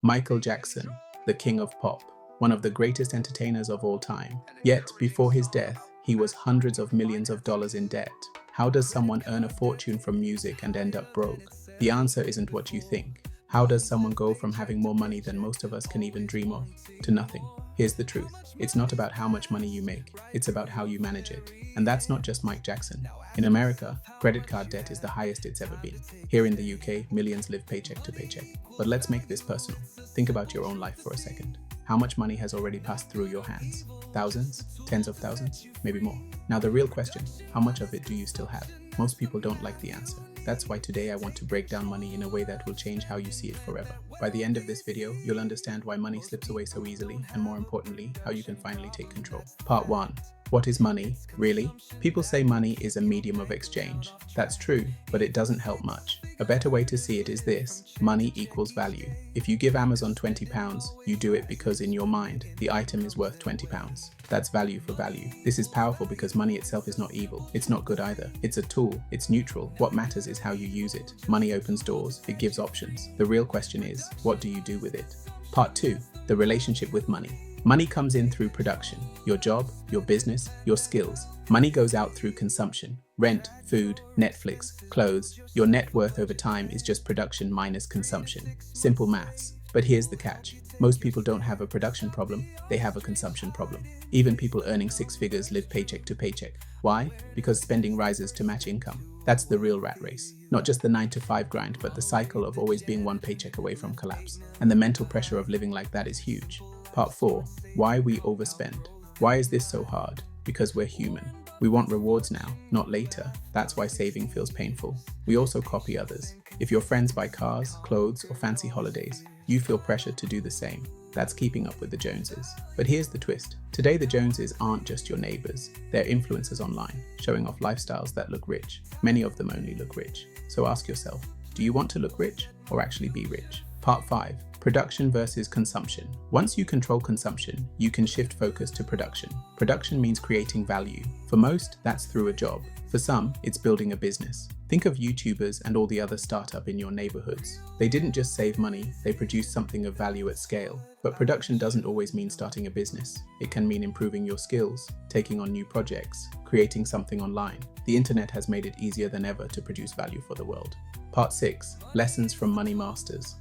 Michael Jackson, the king of pop, one of the greatest entertainers of all time. Yet, before his death, he was hundreds of millions of dollars in debt. How does someone earn a fortune from music and end up broke? The answer isn't what you think. How does someone go from having more money than most of us can even dream of to nothing? Here's the truth. It's not about how much money you make, it's about how you manage it. And that's not just Mike Jackson. In America, credit card debt is the highest it's ever been. Here in the UK, millions live paycheck to paycheck. But let's make this personal. Think about your own life for a second. How much money has already passed through your hands? Thousands? Tens of thousands? Maybe more. Now the real question, how much of it do you still have? Most people don't like the answer. That's why today I want to break down money in a way that will change how you see it forever. By the end of this video, you'll understand why money slips away so easily, and more importantly, how you can finally take control. Part 1. What is money, really? People say money is a medium of exchange. That's true, but it doesn't help much. A better way to see it is this: money equals value. If you give Amazon £20, you do it because in your mind, the item is worth £20. That's value for value. This is powerful because money itself is not evil. It's not good either. It's a tool. It's neutral. What matters is how you use it. Money opens doors. It gives options. The real question is, what do you do with it? Part 2. The relationship with money. Money comes in through production, your job, your business, your skills. Money goes out through consumption, rent, food, Netflix, clothes. Your net worth over time is just production minus consumption. Simple maths. But here's the catch. Most people don't have a production problem, they have a consumption problem. Even people earning six figures live paycheck to paycheck. Why? Because spending rises to match income. That's the real rat race. Not just the 9-to-5 grind, but the cycle of always being one paycheck away from collapse. And the mental pressure of living like that is huge. Part 4. Why we overspend. Why is this so hard? Because we're human. We want rewards now, not later. That's why saving feels painful. We also copy others. If your friends buy cars, clothes, or fancy holidays, you feel pressured to do the same. That's keeping up with the Joneses. But here's the twist. Today the Joneses aren't just your neighbors. They're influencers online, showing off lifestyles that look rich. Many of them only look rich. So ask yourself, do you want to look rich or actually be rich? Part 5. Production versus consumption. Once you control consumption, you can shift focus to production. Production means creating value. For most, that's through a job. For some, it's building a business. Think of YouTubers and all the other startups in your neighborhoods. They didn't just save money, they produced something of value at scale. But production doesn't always mean starting a business. It can mean improving your skills, taking on new projects, creating something online. The internet has made it easier than ever to produce value for the world. Part 6. Lessons from Money Masters.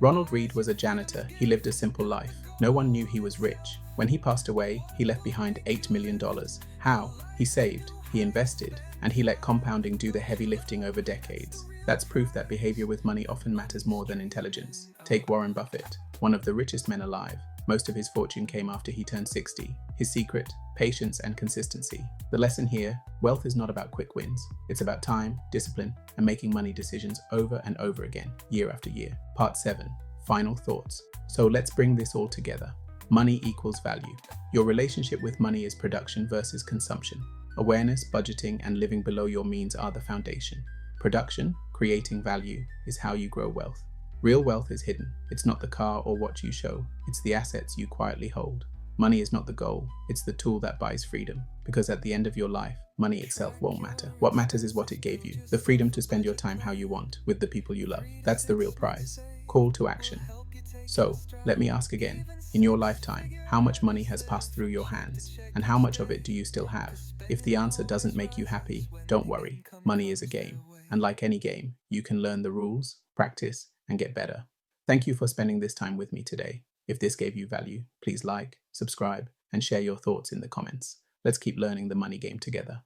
Ronald Reed was a janitor. He lived a simple life. No one knew he was rich. When he passed away, he left behind $8 million. How? He saved, he invested, and he let compounding do the heavy lifting over decades. That's proof that behavior with money often matters more than intelligence. Take Warren Buffett, one of the richest men alive. Most of his fortune came after he turned 60. His secret? Patience and consistency. The lesson here, wealth is not about quick wins. It's about time, discipline, and making money decisions over and over again, year after year. Part 7. Final thoughts. So let's bring this all together. Money equals value. Your relationship with money is production versus consumption. Awareness, budgeting, and living below your means are the foundation. Production, creating value, is how you grow wealth. Real wealth is hidden. It's not the car or watch you show. It's the assets you quietly hold. Money is not the goal, it's the tool that buys freedom. Because at the end of your life, money itself won't matter. What matters is what it gave you. The freedom to spend your time how you want, with the people you love. That's the real prize. Call to action. So, let me ask again. In your lifetime, how much money has passed through your hands? And how much of it do you still have? If the answer doesn't make you happy, don't worry. Money is a game. And like any game, you can learn the rules, practice, and get better. Thank you for spending this time with me today. If this gave you value, please like, subscribe, and share your thoughts in the comments. Let's keep learning the money game together.